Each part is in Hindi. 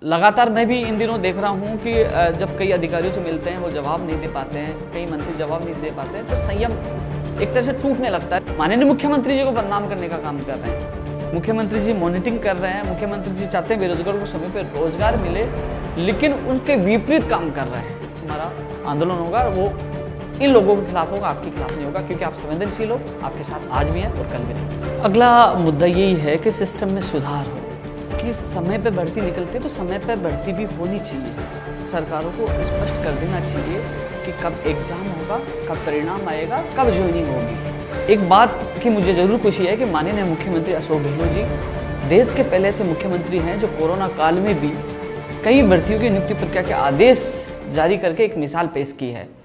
लगातार मैं भी इन दिनों देख रहा हूँ कि जब कई अधिकारियों से मिलते हैं वो जवाब नहीं दे पाते हैं, कई मंत्री जवाब नहीं दे पाते हैं, तो संयम एक तरह से टूटने लगता है। माननीय मुख्यमंत्री जी को बदनाम करने का काम कर रहे हैं। मुख्यमंत्री जी मॉनिटरिंग कर रहे हैं, मुख्यमंत्री जी चाहते हैं बेरोजगारों को समय पर रोजगार मिले, लेकिन उनके विपरीत काम कर रहे हैं। हमारा आंदोलन होगा वो इन लोगों के खिलाफ होगा, आपके खिलाफ नहीं होगा, क्योंकि आप संवेदनशील हो, आपके साथ आज भी हैं और कल भी नहीं। अगला मुद्दा यही है कि सिस्टम में सुधार हो, कि समय पे भर्ती निकलती है तो समय पे भर्ती भी होनी चाहिए। सरकारों को स्पष्ट कर देना चाहिए कि कब एग्जाम होगा, कब परिणाम आएगा, कब ज्वाइनिंग होगी। एक बात की मुझे जरूर खुशी है कि माननीय मुख्यमंत्री अशोक गहलोत जी देश के पहले ऐसे मुख्यमंत्री हैं जो कोरोना काल में भी कई भर्तियों की नियुक्ति प्रक्रिया के आदेश जारी करके एक मिसाल पेश की है।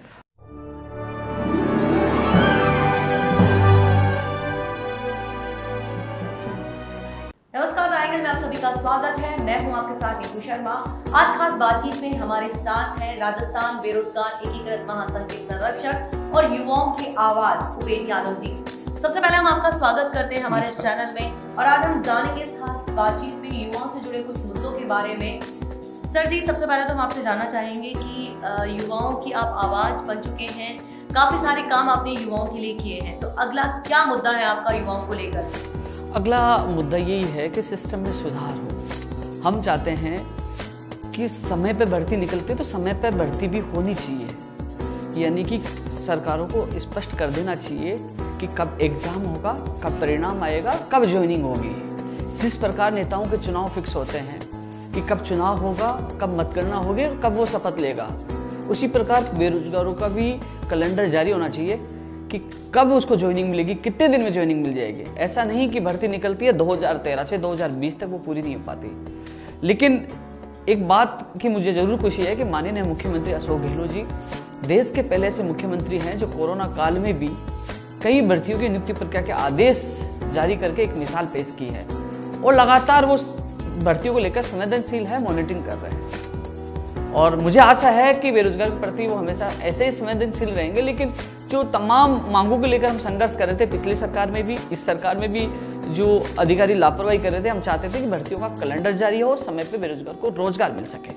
स्वागत है, मैं हूं आपके साथ नीतू शर्मा। आज खास बातचीत में हमारे साथ हैं राजस्थान बेरोजगार एकीकृत महासंघ के संरक्षक और युवाओं की आवाज उपेंद्र यादव जी। सबसे पहले हम आपका स्वागत करते हैं हमारे चैनल में और आज हम जानेंगे इस खास बातचीत में युवाओं से जुड़े कुछ मुद्दों के बारे में। सर जी, सबसे पहले तो हम आपसे जानना चाहेंगे कि युवाओं की आप आवाज बन चुके हैं, काफी सारे काम आपने युवाओं के लिए किए हैं, तो अगला क्या मुद्दा है आपका युवाओं को लेकर? अगला मुद्दा यही है कि सिस्टम में सुधार हो। हम चाहते हैं कि समय पे भर्ती निकलती है तो समय पे भर्ती भी होनी चाहिए, यानी कि सरकारों को स्पष्ट कर देना चाहिए कि कब एग्जाम होगा, कब परिणाम आएगा, कब ज्वाइनिंग होगी। जिस प्रकार नेताओं के चुनाव फिक्स होते हैं कि कब चुनाव होगा, कब मतगणना होगी और कब वो शपथ लेगा, उसी प्रकार बेरोजगारों का भी कैलेंडर जारी होना चाहिए कि कब उसको ज्वाइनिंग मिलेगी, कितने दिन में ज्वाइनिंग मिल जाएगी। ऐसा नहीं कि भर्ती निकलती है 2013 से 2020 तक वो पूरी नहीं हो पाती। लेकिन एक बात की मुझे जरूर खुशी है कि माननीय मुख्यमंत्री अशोक गहलोत जी देश के पहले ऐसे मुख्यमंत्री हैं जो कोरोना काल में भी कई भर्तियों की नियुक्ति प्रक्रिया के आदेश जारी करके एक मिसाल पेश की है और लगातार वो भर्तियों को लेकर संवेदनशील है, मॉनिटरिंग कर रहे हैं। और मुझे आशा है कि बेरोजगार के प्रति वो हमेशा ऐसे ही संवेदनशील रहेंगे। लेकिन जो तमाम मांगों को लेकर हम संघर्ष कर रहे थे पिछली सरकार में भी, इस सरकार में भी जो अधिकारी लापरवाही कर रहे थे, हम चाहते थे कि भर्तियों का कैलेंडर जारी हो, समय पे बेरोजगार को रोजगार मिल सके।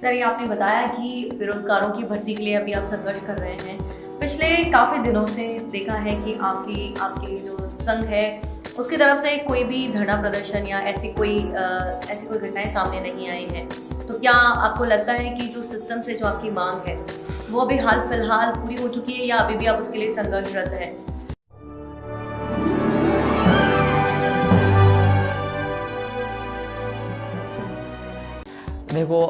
सर, ये आपने बताया कि बेरोजगारों की भर्ती के लिए अभी आप संघर्ष कर रहे हैं। पिछले काफी दिनों से देखा है कि आपके जो संघ है उसकी तरफ से कोई भी धरना प्रदर्शन या ऐसी कोई घटनाएं सामने नहीं आई हैं। तो क्या आपको लगता है कि जो सिस्टम से जो आपकी मांग है वो अभी हाल फिलहाल पूरी हो चुकी है या अभी भी आप उसके लिए संघर्षरत हैं? देखो,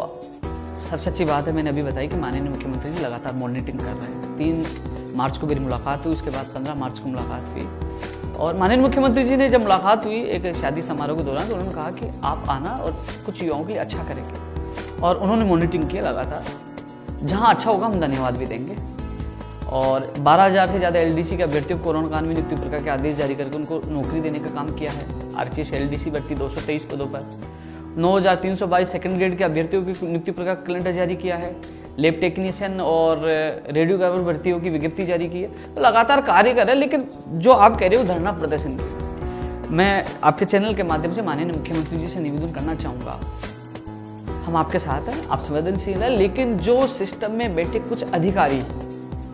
सबसे अच्छी बात है मैंने अभी बताई कि माननीय मुख्यमंत्री जी लगातार मॉनिटरिंग कर रहे हैं। 3 मार्च को मेरी मुलाकात हुई, उसके बाद 15 मार्च को मुलाकात हुई और माननीय मुख्यमंत्री जी ने जब मुलाकात हुई एक शादी समारोह के दौरान, तो उन्होंने कहा कि आप आना और कुछ युवाओं के लिए अच्छा करेंगे और उन्होंने मॉनिटरिंग किया लगातार। जहाँ अच्छा होगा हम धन्यवाद भी देंगे। और 12,000 से ज़्यादा एलडीसी के अभ्यर्थियों को कोरोना काल में नियुक्ति प्रक्रिया के आदेश जारी करके उनको नौकरी देने का काम किया है। आरपीएस एलडीसी भर्ती 223 पदों पर 9,322 सेकंड ग्रेड के अभ्यर्थियों की नियुक्ति प्रक्रिया का कैलेंडर जारी किया है। लैब टेक्नीशियन और रेडियोग्राफर भर्तियों की विज्ञप्ति जारी की है। तो लगातार कार्य कर रहे हैं। लेकिन जो आप कह रहे हो धरना प्रदर्शन की, मैं आपके चैनल के माध्यम से माननीय मुख्यमंत्री जी से निवेदन करना चाहूँगा, हम आपके साथ हैं, आप संवेदनशील हैं, लेकिन जो सिस्टम में बैठे कुछ अधिकारी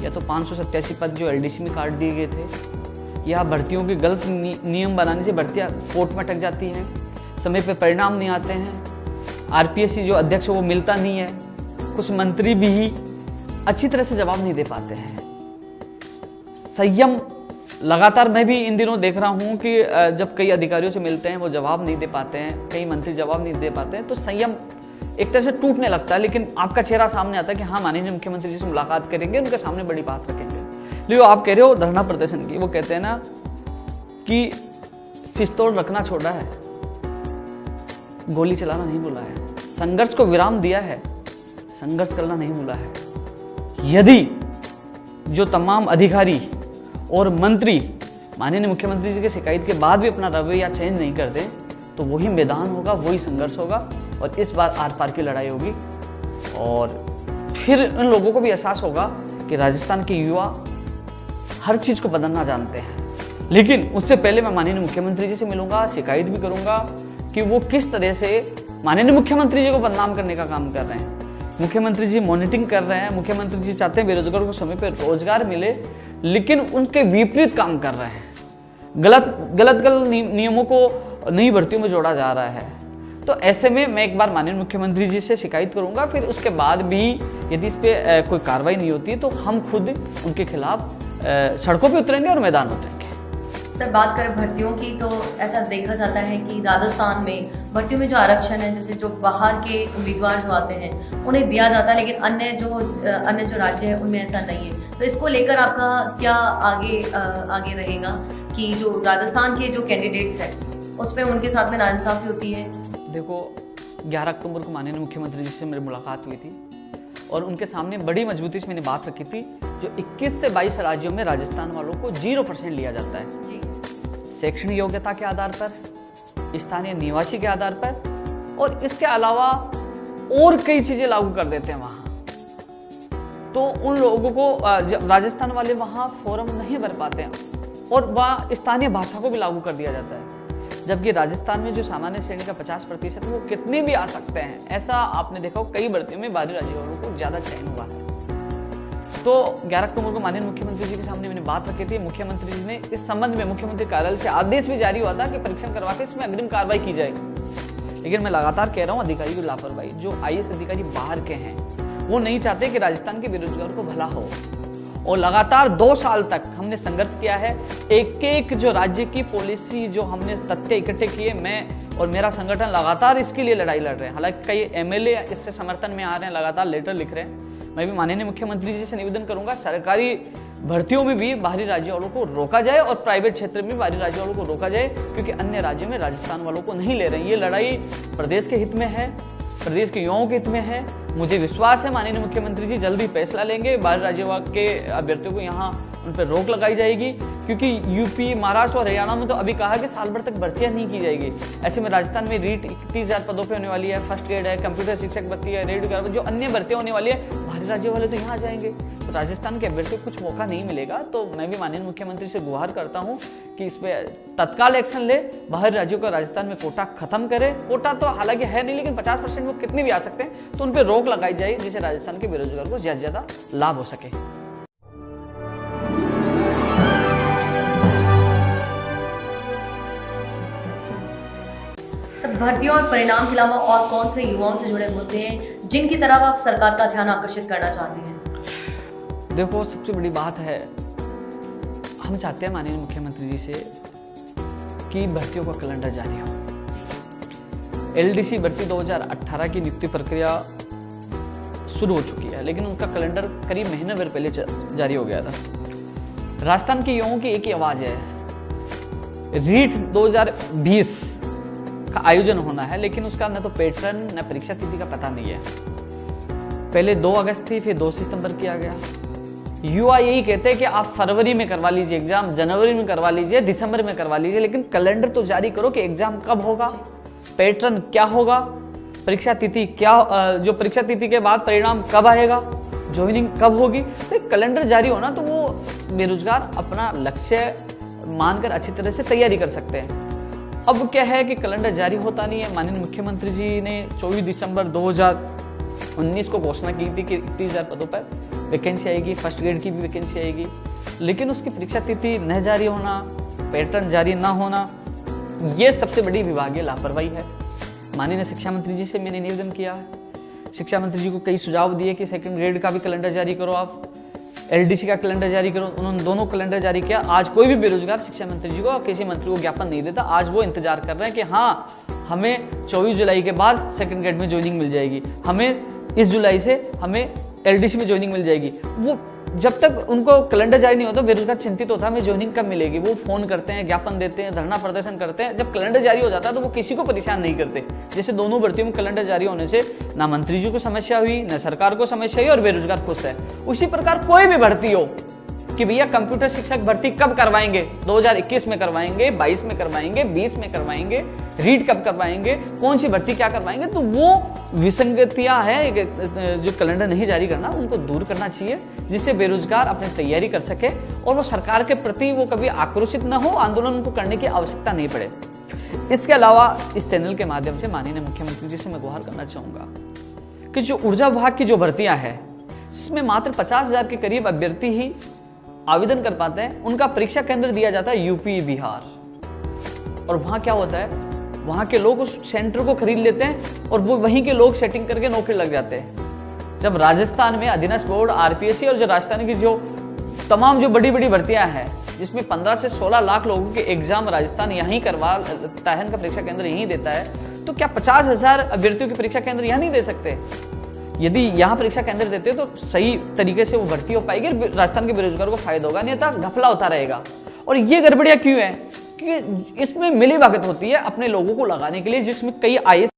या तो 587 पद जो एलडीसी में काट दिए गए थे या भर्तियों के गलत नियम बनाने से भर्तियां कोर्ट में अटक जाती हैं, समय पर परिणाम नहीं आते हैं, आरपीएससी जो अध्यक्ष है वो मिलता नहीं है, कुछ मंत्री भी अच्छी तरह से जवाब नहीं दे पाते हैं। संयम लगातार मैं भी इन दिनों देख रहा हूँ कि जब कई अधिकारियों से मिलते हैं वो जवाब नहीं दे पाते हैं, कई मंत्री जवाब नहीं दे पाते हैं, तो संयम एक तरह से टूटने लगता है। लेकिन आपका चेहरा सामने आता है कि हाँ, माननीय मुख्यमंत्री जी से मुलाकात करेंगे, उनके सामने बड़ी बात रखेंगे। लेकिन आप कह रहे हो धरना प्रदर्शन की, वो कहते हैं ना कि पिस्तौल रखना छोड़ा है, गोली चलाना नहीं बोला है, संघर्ष को विराम दिया है, संघर्ष करना नहीं बोला है। यदि जो तमाम अधिकारी और मंत्री माननीय मुख्यमंत्री जी की शिकायत के बाद भी अपना रवैया चेंज नहीं करते, तो वही मैदान होगा, वही संघर्ष होगा और इस बार आर पार की लड़ाई होगी। और फिर उन लोगों को भी एहसास होगा कि राजस्थान के युवा हर चीज़ को बदलना जानते हैं। लेकिन उससे पहले मैं माननीय मुख्यमंत्री जी से मिलूंगा, शिकायत भी करूंगा कि वो किस तरह से माननीय मुख्यमंत्री जी को बदनाम करने का काम कर रहे हैं। मुख्यमंत्री जी मॉनिटरिंग कर रहे हैं, मुख्यमंत्री जी चाहते हैं बेरोजगारों को समय पर रोजगार मिले, लेकिन उनके विपरीत काम कर रहे हैं। गलत नियमों को नई भर्तियों में जोड़ा जा रहा है। तो ऐसे में मैं एक बार माननीय मुख्यमंत्री जी से शिकायत करूंगा, फिर उसके बाद भी यदि इस पे कोई कार्रवाई नहीं होती है तो हम खुद उनके खिलाफ सड़कों पे उतरेंगे और मैदान उतरेंगे। सर, बात करें भर्तियों की तो ऐसा देखा जाता है कि राजस्थान में भर्तियों में जो आरक्षण है, जैसे जो बाहर के उम्मीदवार जो आते हैं उन्हें दिया जाता है, लेकिन अन्य जो राज्य है उनमें ऐसा नहीं है। तो इसको लेकर आपका क्या आगे रहेगा कि जो राजस्थान के जो कैंडिडेट्स हैं उस पर उनके साथ में नाइंसाफी होती है? देखो, 11 अक्टूबर को माननीय मुख्यमंत्री जी से मेरी मुलाकात हुई थी और उनके सामने बड़ी मजबूती से मैंने बात रखी थी। जो 21 से 22 राज्यों में राजस्थान वालों को 0% लिया जाता है जी। शैक्षणिक योग्यता के आधार पर, स्थानीय निवासी के आधार पर, और इसके अलावा और कई चीजें लागू कर देते हैं वहां। तो उन लोगों को जब राजस्थान वाले वहां फॉर्म नहीं भर पाते हैं और वह स्थानीय भाषा को भी लागू कर दिया जाता है, जबकि राजस्थान में जो सामान्य श्रेणी का 50% वो कितने भी आ सकते हैं। ऐसा आपने देखा हो, कई भर्तियों में बाहरी राज्यों वालों को ज्यादा चयन हुआ है। तो 11 अक्टूबर को माननीय मुख्यमंत्री जी के सामने मैंने बात रखी थी। मुख्यमंत्री जी ने इस संबंध में मुख्यमंत्री कार्यालय से आदेश भी जारी हुआ था कि परीक्षण करवा के इसमें अग्रिम कार्रवाई की जाएगी। लेकिन मैं लगातार कह रहा हूँ, अधिकारी की लापरवाही, जो IAS अधिकारी बाहर के हैं वो नहीं चाहते कि राजस्थान के बेरोजगारों को भला हो, और लगातार 2 साल तक हमने संघर्ष किया है। एक जो राज्य की पॉलिसी, जो हमने तथ्य इकट्ठे किए, मैं और मेरा संगठन लगातार इसके लिए लड़ाई लड़ रहे हैं। हालांकि कई MLA इससे समर्थन में आ रहे हैं, लगातार लेटर लिख रहे हैं। मैं भी माननीय मुख्यमंत्री जी से निवेदन करूंगा, सरकारी भर्तियों में भी बाहरी राज्यों वालों को रोका जाए और प्राइवेट क्षेत्र में बाहरी राज्यों वालों को रोका जाए, क्योंकि अन्य राज्यों में राजस्थान वालों को नहीं ले रहे हैं। ये लड़ाई प्रदेश के हित में है, प्रदेश के युवाओं के हित में है। मुझे विश्वास है माननीय मुख्यमंत्री जी जल्दी फैसला लेंगे, बाहरी राज्यों के अभ्यर्थियों को यहाँ उन पर रोक लगाई जाएगी, क्योंकि यूपी, महाराष्ट्र और हरियाणा में तो अभी कहा कि साल भर तक भर्तियां नहीं की जाएगी। ऐसे में राजस्थान में रीट 31,000 पदों पे होने वाली है, फर्स्ट ग्रेड है, कंप्यूटर शिक्षक भर्ती है, रेडियो, जो अन्य भर्तियां होने वाली है, बाहरी राज्यों वाले तो यहाँ आ जाएंगे। तो राजस्थान के अभ्यर्थियों को कुछ मौका नहीं मिलेगा। तो मैं भी माननीय मुख्यमंत्री से गुहार करता हूँ कि इस पर तत्काल एक्शन ले, बाहरी राज्यों का राजस्थान में कोटा खत्म करे। कोटा तो हालांकि है नहीं, लेकिन 50% वो कितने भी आ सकते हैं, तो उन पर रोक लगाई जाए, जिससे राजस्थान के बेरोजगार को ज्यादा से ज्यादा लाभ हो सके। भर्तियों और परिणाम के अलावा और कौन से युवाओं से जुड़े मुद्दे हैं जिनकी तरफ आप सरकार का ध्यान आकर्षित करना चाहते हैं? देखो, सबसे बड़ी बात है, हम चाहते हैं माननीय मुख्यमंत्री जी से कि भर्तियों का कैलेंडर जारी हो। LDC भर्ती 2018 की नियुक्ति प्रक्रिया शुरू हो चुकी है, लेकिन उनका कैलेंडर करीब महीने भर पहले जारी हो गया था। राजस्थान के युवाओं की एक ही आवाज है, रीट 2020 का आयोजन होना है, लेकिन उसका न तो पैटर्न न परीक्षा तिथि का पता नहीं है। पहले 2 अगस्त थी, फिर 2 सितंबर किया गया। युवा यही कहते हैं कि आप फरवरी में करवा लीजिए एग्जाम, जनवरी में करवा लीजिए, दिसंबर में करवा लीजिए, लेकिन कैलेंडर तो जारी करो कि एग्जाम कब होगा, पैटर्न क्या होगा, परीक्षा तिथि क्या, जो परीक्षा तिथि के बाद परिणाम कब आएगा, ज्वाइनिंग कब होगी। तो कैलेंडर जारी होना तो वो बेरोजगार अपना लक्ष्य मानकर अच्छी तरह से तैयारी कर सकते हैं। अब क्या है कि कैलेंडर जारी होता नहीं है। माननीय मुख्यमंत्री जी ने 24 दिसंबर 2019 को घोषणा की थी कि 31,000 पदों पर वैकेंसी आएगी, फर्स्ट ग्रेड की भी वैकेंसी आएगी, लेकिन उसकी परीक्षा तिथि न जारी होना, पैटर्न जारी ना होना, ये सबसे बड़ी विभागीय लापरवाही है। माननीय शिक्षा मंत्री जी से मैंने निवेदन किया है, शिक्षा मंत्री जी को कई सुझाव दिए कि सेकंड ग्रेड का भी कैलेंडर जारी करो, आप LDC का कैलेंडर जारी करो। उन्होंने दोनों कैलेंडर जारी किया। आज कोई भी बेरोजगार शिक्षा मंत्री जी को और किसी मंत्री को ज्ञापन नहीं देता। आज वो इंतजार कर रहे हैं कि हाँ, हमें 24 जुलाई के बाद सेकंड ग्रेड में ज्वाइनिंग मिल जाएगी, हमें इस जुलाई से हमें LDC में ज्वाइनिंग मिल जाएगी। वो जब तक उनको कैलेंडर जारी नहीं होता, बेरोजगार चिंतित होता है हमें ज्वाइनिंग कब मिलेगी। वो फोन करते हैं, ज्ञापन देते हैं, धरना प्रदर्शन करते हैं। जब कैलेंडर जारी हो जाता है तो वो किसी को परेशान नहीं करते। जैसे दोनों भर्तियों में कैलेंडर जारी होने से ना मंत्री जी को समस्या हुई, ना सरकार को समस्या हुई और बेरोजगार खुश है। उसी प्रकार कोई भी भर्ती हो कि भैया कंप्यूटर शिक्षक भर्ती कब करवाएंगे, 2021 में करवाएंगे, 22 में करवाएंगे, 20 में करवाएंगे, रीट कब करवाएंगे, कौन सी भर्ती क्या करवाएंगे, तो वो विसंगतियां है जो कैलेंडर नहीं जारी करना, उनको दूर करना चाहिए, जिससे बेरोजगार अपनी तैयारी कर सके और वो सरकार के प्रति वो कभी आक्रोशित न हो, आंदोलन उनको करने की आवश्यकता नहीं पड़े। इसके अलावा इस चैनल के माध्यम से माननीय मुख्यमंत्री जी से मैं गुहार करना चाहूँगा कि जो ऊर्जा विभाग की जो भर्तियां हैं, जिसमें मात्र 50,000 के करीब अभ्यर्थी ही आवेदन कर पाते हैं, उनका परीक्षा केंद्र दिया जाता है यूपी बिहार। और वहाँ क्या होता है, वहाँ के लोग उस सेंटर को खरीद लेते हैं और वो वहीं के लोग सेटिंग करके नौकरी लग जाते हैं। जब राजस्थान में अधीनस्थ बोर्ड, आरपीएससी और जो राजस्थान की जो तमाम जो बड़ी बड़ी भर्तियां हैं, जिसमें 15 से 16 लाख लोगों के एग्जाम राजस्थान यहीं करवाता है, इनका परीक्षा केंद्र यहीं देता है, तो क्या 50,000 अभ्यर्थियों की परीक्षा केंद्र यहाँ नहीं दे सकते? यदि यहाँ परीक्षा केंद्र देते तो सही तरीके से वो भर्ती हो पाएगी, राजस्थान के बेरोजगार को फायदा होगा, अन्यथा घपला होता रहेगा। और ये गड़बड़ियां क्यों है? क्योंकि इसमें मिली भगत होती है अपने लोगों को लगाने के लिए, जिसमें कई आईएएस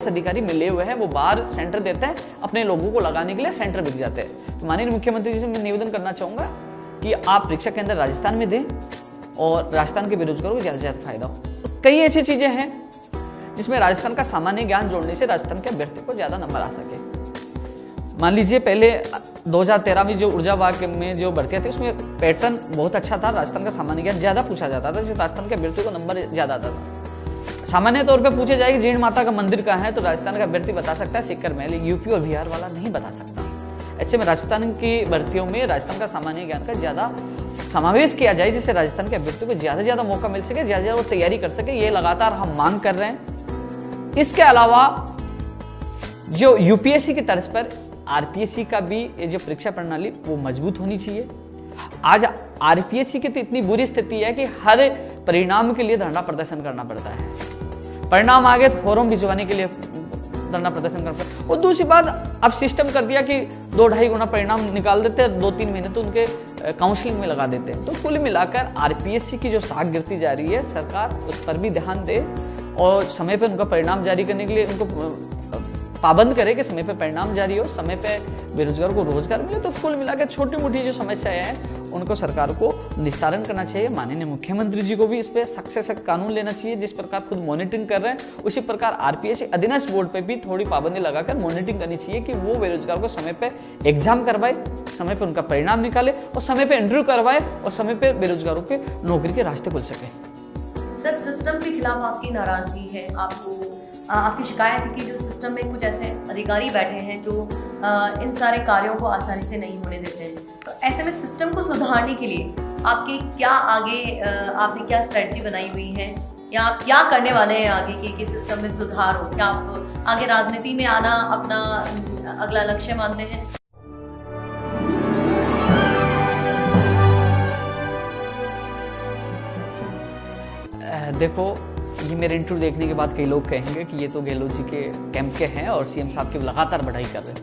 अधिकारी मिले हुए हैं, वो बाहर सेंटर देते हैं, अपने लोगों को लगाने के लिए सेंटर बिक जाते हैं। तो माननीय मुख्यमंत्री जी से मैं निवेदन करना चाहूंगा कि आप परीक्षा केंद्र राजस्थान में दें और राजस्थान के बेरोजगारों को ज़्यादा से ज़्यादा फायदा हो। तो कई ऐसी चीज़ें हैं जिसमें राजस्थान का सामान्य ज्ञान जोड़ने से राजस्थान के अभ्यर्थी को ज़्यादा नंबर आ सके। मान लीजिए पहले 2013 में जो ऊर्जा विभाग में जो भर्तियाँ थी, उसमें पैटर्न बहुत अच्छा था, राजस्थान का सामान्य ज्ञान ज़्यादा पूछा जाता था, जिससे राजस्थान के अभ्यर्थी को नंबर ज़्यादा आता था। सामान्य तौर पर पूछे जाए कि जीण माता का मंदिर कहाँ है, तो राजस्थान का अभ्यर्थी बता सकता है सीकर महल, यूपी और बिहार वाला नहीं बता सकता। ऐसे में राजस्थान की भर्तियों में राजस्थान का सामान्य ज्ञान का ज़्यादा समावेश किया जाए, जिससे राजस्थान के अभ्यर्थियों को ज़्यादा से ज़्यादा मौका मिल सके, ज़्यादा वो तैयारी कर सके। ये लगातार हम मांग कर रहे हैं। इसके अलावा जो यूपीएससी की तर्ज पर आरपीएससी का भी ये जो परीक्षा प्रणाली वो मजबूत होनी चाहिए। आज आरपीएससी की तो इतनी बुरी स्थिति है कि हर परिणाम के लिए धरना प्रदर्शन करना पड़ता है। परिणाम आ गए तो फॉर्म भिजवाने के लिए धरना प्रदर्शन करना पड़ता है। और दूसरी बात, अब सिस्टम कर दिया कि 2-2.5 गुना परिणाम निकाल देते हैं, 2-3 महीने तो उनके काउंसलिंग में लगा देते हैं। तो कुल मिलाकर आरपीएससी की जो साख गिरती जा रही है, सरकार उस पर भी ध्यान दे और समय पर उनका परिणाम जारी करने के लिए उनको पाबंद करे कि समय पे परिणाम जारी हो, समय पे बेरोजगार को रोजगार मिले। तो कुल मिलाकर छोटी मोटी जो समस्याएं हैं उनको सरकार को निस्तारण करना चाहिए। माननीय मुख्यमंत्री जी को भी इस पर सख्त से सख्त कानून लेना चाहिए। जिस प्रकार खुद मॉनिटरिंग कर रहे हैं, उसी प्रकार आरपीएससी अधीनस्थ बोर्ड पे भी थोड़ी पाबंदी लगाकर मॉनिटरिंग करनी चाहिए कि वो बेरोजगार को समय पे एग्जाम करवाए, समय पे उनका परिणाम निकाले और समय पे इंटरव्यू करवाए और समय पे बेरोजगारों के नौकरी के रास्ते खुल सके। सर, सिस्टम के खिलाफ आपकी नाराजगी है, आपकी शिकायत है कि जो सिस्टम में कुछ ऐसे अधिकारी बैठे हैं जो इन सारे कार्यों को आसानी से नहीं होने देते हैं। तो ऐसे में सिस्टम को सुधारने के लिए आपकी क्या आपने क्या स्ट्रेटजी बनाई हुई है या आप क्या करने वाले हैं आगे कि सिस्टम में सुधार हो? क्या आप आगे राजनीति में आना अपना अगला लक्ष्य मानते हैं? देखो, ये मेरे इंटरव्यू देखने के बाद कई लोग कहेंगे कि ये तो गहलोत जी के कैंप के हैं और सीएम साहब की लगातार बढ़ाई कर रहे हैं।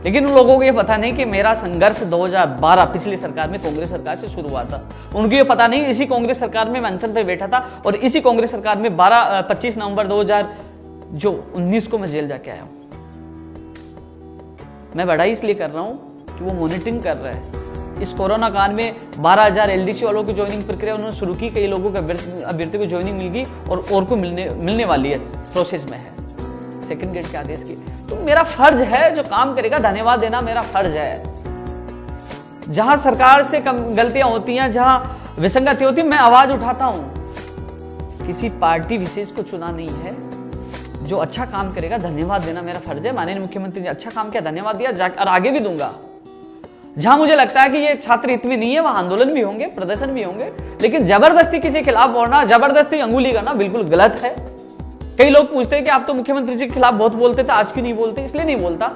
लेकिन उन लोगों को ये पता नहीं कि मेरा संघर्ष 2012 पिछली सरकार में कांग्रेस सरकार से शुरू हुआ था। उनको ये पता नहीं, इसी कांग्रेस सरकार में मैं अनशन पर बैठा था और इसी कांग्रेस सरकार में 25 नवंबर 2019 को मैं जेल जाके आया हूँ। मैं बढ़ाई इसलिए कर रहा हूँ कि वो मॉनिटरिंग कर रहा है। इस कोरोना काल में 12,000 एलडीसी वालों की ज्वाइनिंग प्रक्रिया उन्होंने शुरू की, कई लोगों को अभ्यर्थी को ज्वाइनिंग मिल गई और को मिलने वाली है, प्रोसेस में है सेकंड ग्रेड के आदेश की। तो मेरा फर्ज है, जो काम करेगा धन्यवाद देना मेरा फर्ज है। जहां सरकार से कम गलतियां होती हैं, जहां विसंगति होती है, मैं आवाज उठाता हूं। किसी पार्टी विशेष को चुना नहीं है, जो अच्छा काम करेगा धन्यवाद देना मेरा फर्ज है। माननीय मुख्यमंत्री ने अच्छा काम किया, धन्यवाद दिया और आगे भी दूंगा। जहां मुझे लगता है कि ये छात्र हित में नहीं है, वहां आंदोलन भी होंगे, प्रदर्शन भी होंगे, लेकिन जबरदस्ती किसी के खिलाफ बोलना, जबरदस्ती अंगुली करना बिल्कुल गलत है। कई लोग पूछते हैं कि आप तो मुख्यमंत्री जी के खिलाफ बहुत बोलते थे, आज क्यों नहीं बोलते? इसलिए नहीं बोलता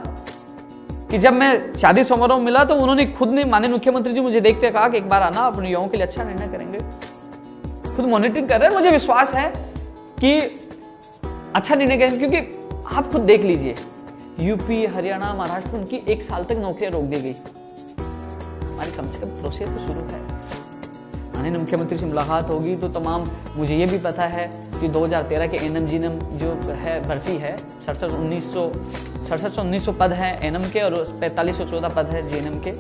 कि जब मैं शादी समारोह में मिला तो उन्होंने खुद ने, माननीय मुख्यमंत्री जी मुझे देखते कहा कि एक बार आना, अपने युवाओं के लिए अच्छा निर्णय करेंगे। खुद मॉनिटरिंग कर रहे हैं, मुझे विश्वास है कि अच्छा निर्णय करेंगे। क्योंकि आप खुद देख लीजिए, यूपी, हरियाणा, महाराष्ट्र, उनकी 1 साल तक नौकरियां रोक दी गई। हमारी कम से कम प्रोसेस तो शुरू है। माननीय मुख्यमंत्री से मुलाकात होगी तो तमाम, मुझे ये भी पता है कि 2013 के एनएम जीएनएम जो है भर्ती है, 67-1900 पद हैं एनएम के और 4514 पद है जीएनएम के।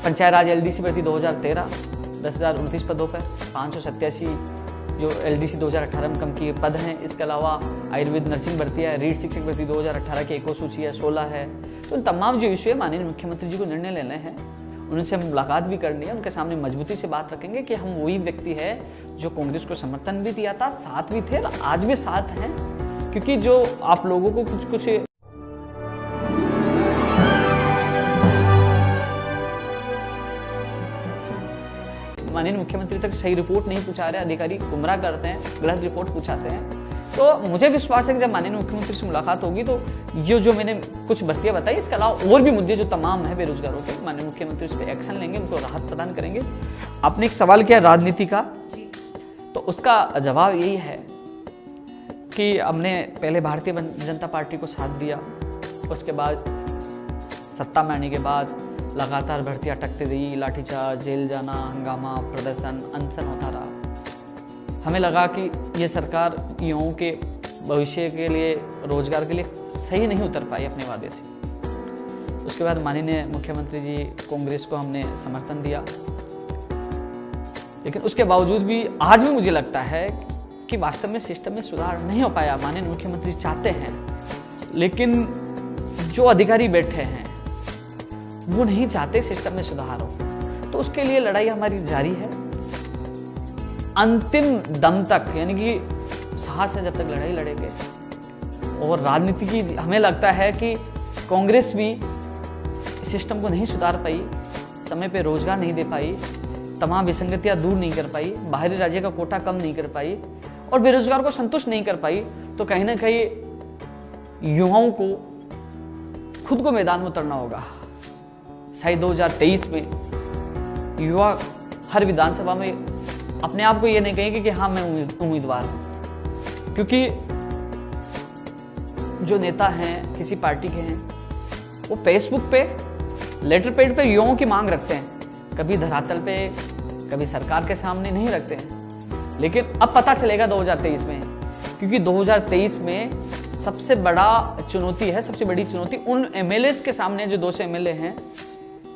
पंचायत राज एलडीसी भर्ती 2013 10,029 पदों पर 587 जो एलडीसी 2018 में कम किए पद हैं। इसके अलावा आयुर्वेद नर्सिंग भर्ती है, रीड शिक्षक भर्ती 2018 की एको सूची है, 16 है। तो उन तमाम जो इशू है माननीय मुख्यमंत्री जी को निर्णय लेने हैं, उनसे मुलाकात भी करनी है, उनके सामने मजबूती से बात रखेंगे कि हम वही व्यक्ति है जो कांग्रेस को समर्थन भी दिया था, साथ भी थे, आज भी साथ हैं। क्योंकि जो आप लोगों को कुछ माननीय मुख्यमंत्री तक सही रिपोर्ट नहीं पहुंचा रहे, अधिकारी गुमराह करते हैं, गलत रिपोर्ट पहुंचाते हैं। तो मुझे विश्वास है कि जब माननीय मुख्यमंत्री से मुलाकात होगी तो ये जो मैंने कुछ भर्तियां बताई, इसके अलावा और भी मुद्दे जो तमाम है बेरोजगारों के, माननीय मुख्यमंत्री उस पर एक्शन लेंगे, उनको राहत प्रदान करेंगे। आपने एक सवाल किया राजनीति का, तो उसका जवाब यही है कि हमने पहले भारतीय जनता पार्टी को साथ दिया, उसके बाद सत्ता में आने के बाद लगातार भर्तियां अटकती रही, लाठीचार्ज, जेल जाना, हंगामा, प्रदर्शन, अनशन होता रहा। हमें लगा कि ये सरकार युवाओं के भविष्य के लिए, रोजगार के लिए सही नहीं उतर पाई अपने वादे से। उसके बाद माननीय मुख्यमंत्री जी कांग्रेस को हमने समर्थन दिया, लेकिन उसके बावजूद भी आज भी मुझे लगता है कि वास्तव में सिस्टम में सुधार नहीं हो पाया। माननीय मुख्यमंत्री चाहते हैं, लेकिन जो अधिकारी बैठे हैं वो नहीं चाहते सिस्टम में सुधार हो, तो उसके लिए लड़ाई हमारी जारी है अंतिम दम तक, यानी कि साहस है जब तक लड़ाई लड़ेंगे। और राजनीति की हमें लगता है कि कांग्रेस भी सिस्टम को नहीं सुधार पाई, समय पे रोजगार नहीं दे पाई, तमाम विसंगतियां दूर नहीं कर पाई, बाहरी राज्य का कोटा कम नहीं कर पाई और बेरोजगार को संतुष्ट नहीं कर पाई, तो कहीं ना कहीं युवाओं को खुद को मैदान में उतरना होगा। शायद 2023 में युवा हर विधानसभा में अपने आप को ये नहीं कहेंगे कि हाँ मैं उम्मीदवार हूं, क्योंकि जो नेता हैं किसी पार्टी के हैं वो फेसबुक पे, लेटर पैड पे युवाओं की मांग रखते हैं, कभी धरातल पे, कभी सरकार के सामने नहीं रखते हैं। लेकिन अब पता चलेगा 2023 में, क्योंकि 2023 में सबसे बड़ा चुनौती है, सबसे बड़ी चुनौती उन एमएलए के सामने जो 200 एमएलए हैं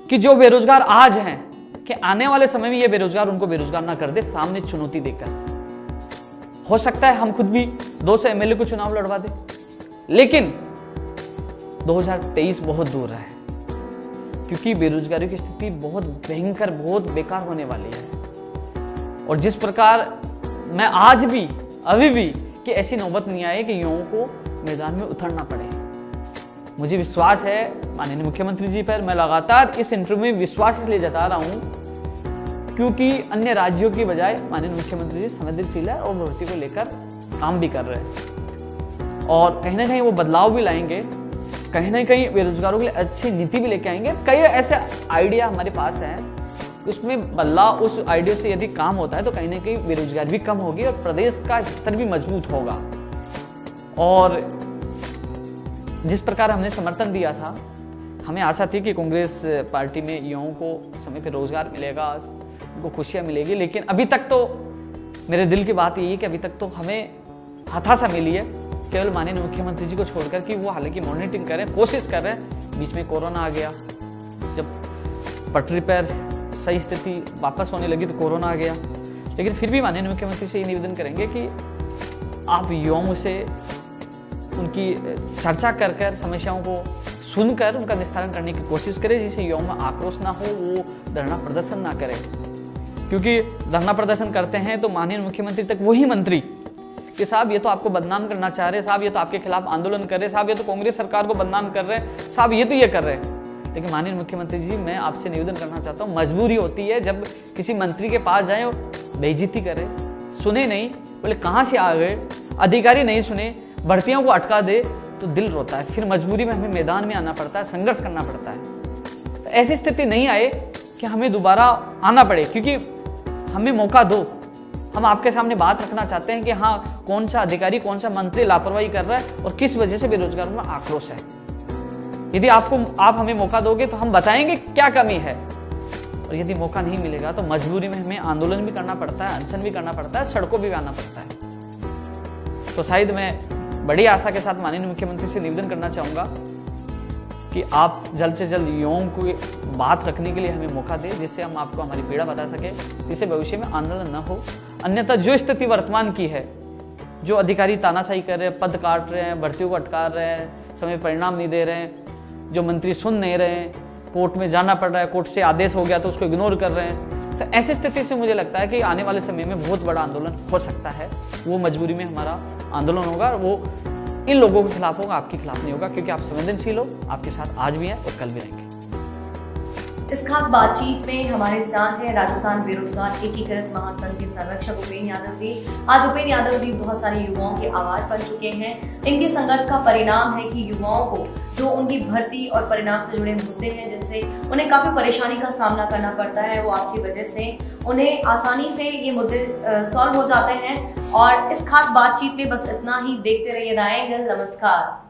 कि जो बेरोजगार आज हैं, कि आने वाले समय में ये बेरोजगार उनको बेरोजगार ना कर दे, सामने चुनौती देकर। हो सकता है हम खुद भी 200 एमएलए को चुनाव लड़वा दे, लेकिन 2023 बहुत दूर है, क्योंकि बेरोजगारी की स्थिति बहुत भयंकर, बहुत बेकार होने वाली है। और जिस प्रकार मैं आज भी, अभी भी, कि ऐसी नौबत नहीं आए कि युवाओं को मैदान में उतरना पड़े। मुझे विश्वास है माननीय मुख्यमंत्री जी पर। मैं लगातार इस इंटरव्यू में विश्वास इसलिए जता रहा हूं क्योंकि अन्य राज्यों की बजाय माननीय मुख्यमंत्री जी संवेदनशील है और भर्ती को लेकर काम भी कर रहे हैं, और कहीं ना कहीं वो बदलाव भी लाएंगे, कहीं ना कहीं बेरोजगारों के लिए अच्छी नीति भी लेके आएंगे। कई ऐसे आइडिया हमारे पास हैं, उसमें बदलाव, उस आइडिया से यदि काम होता है तो कहीं ना कहीं बेरोजगारी भी कम होगी और प्रदेश का स्तर भी मजबूत होगा। और जिस प्रकार हमने समर्थन दिया था, हमें आशा थी कि कांग्रेस पार्टी में युवाओं को समय पर रोजगार मिलेगा, उनको खुशियां मिलेगी, लेकिन अभी तक तो मेरे दिल की बात यही है कि अभी तक तो हमें हताशा मिली है, केवल माननीय मुख्यमंत्री जी को छोड़कर, कि वो हालांकि मॉनिटरिंग कर रहे हैं, कोशिश कर रहे हैं। बीच में कोरोना आ गया, जब पटरी पर सही स्थिति वापस होने लगी तो कोरोना आ गया, लेकिन फिर भी माननीय मुख्यमंत्री से ये निवेदन करेंगे कि आप युवाओं से उनकी चर्चा कर कर, समस्याओं को सुनकर उनका निस्तारण करने की कोशिश करें, जिससे युवाओं में आक्रोश ना हो, वो धरना प्रदर्शन ना करें। क्योंकि धरना प्रदर्शन करते हैं तो माननीय मुख्यमंत्री तक वही मंत्री कि साहब ये तो आपको बदनाम करना चाह रहे हैं, साहब ये तो आपके खिलाफ आंदोलन कर रहे हैं, साहब ये तो कांग्रेस सरकार को बदनाम कर रहे हैं, साहब ये तो ये कर रहे हैं। लेकिन माननीय मुख्यमंत्री जी, मैं आपसे निवेदन करना चाहता हूँ, मजबूरी होती है जब किसी मंत्री के पास जाए, बेइज्जती करे, सुने नहीं, बोले कहाँ से आ गए, अधिकारी नहीं सुने, भर्तियों को अटका दे, तो दिल रोता है। फिर मजबूरी में हमें मैदान में आना पड़ता है, संघर्ष करना पड़ता है। तो ऐसी स्थिति नहीं आए कि हमें दोबारा आना पड़े, क्योंकि हमें मौका दो। हम आपके सामने बात रखना चाहते हैं कि हाँ, कौन सा अधिकारी, कौन सा मंत्री लापरवाही कर रहा है और किस वजह से बेरोजगारों में आक्रोश है। यदि आप हमें मौका दोगे तो हम बताएंगे क्या कमी है, और यदि मौका नहीं मिलेगा तो मजबूरी में हमें आंदोलन भी करना पड़ता है, अनशन भी करना पड़ता है, सड़कों भी आना पड़ता है। तो शायद मैं बड़ी आशा के साथ माननीय मुख्यमंत्री से निवेदन करना चाहूँगा कि आप जल्द से जल्द युवाओं को बात रखने के लिए हमें मौका दें, जिससे हम आपको हमारी पीड़ा बता सकें, जिससे भविष्य में आंदोलन न हो। अन्यथा जो स्थिति वर्तमान की है, जो अधिकारी तानाशाही कर रहे हैं, पद काट रहे हैं, भर्तियों को अटका रहे हैं, समय परिणाम नहीं दे रहे हैं, जो मंत्री सुन नहीं रहे हैं, कोर्ट में जाना पड़ रहा है, कोर्ट से आदेश हो गया तो उसको इग्नोर कर रहे हैं। तो ऐसी स्थिति से मुझे लगता है कि आने वाले समय में बहुत बड़ा आंदोलन हो सकता है। वो मजबूरी में हमारा आंदोलन होगा और वो इन लोगों के खिलाफ होगा, आपके खिलाफ नहीं होगा, क्योंकि आप संवेदनशील हो, आपके साथ आज भी हैं और कल भी रहेंगे। इस खास बातचीत में हमारे साथ हैं राजस्थान बेरोजगार एकीकृत महासंघ के संरक्षक उपेंद्र यादव जी। आज उपेंद्र यादव जी बहुत सारे युवाओं की आवाज बन चुके हैं। इनके संघर्ष का परिणाम है कि युवाओं को जो उनकी भर्ती और परिणाम से जुड़े मुद्दे हैं, जिनसे उन्हें काफी परेशानी का सामना करना पड़ता है, वो आपकी वजह से उन्हें आसानी से ये मुद्दे सॉल्व हो जाते हैं। और इस खास बातचीत में बस इतना ही। देखते रहिए द एंगल। नमस्कार।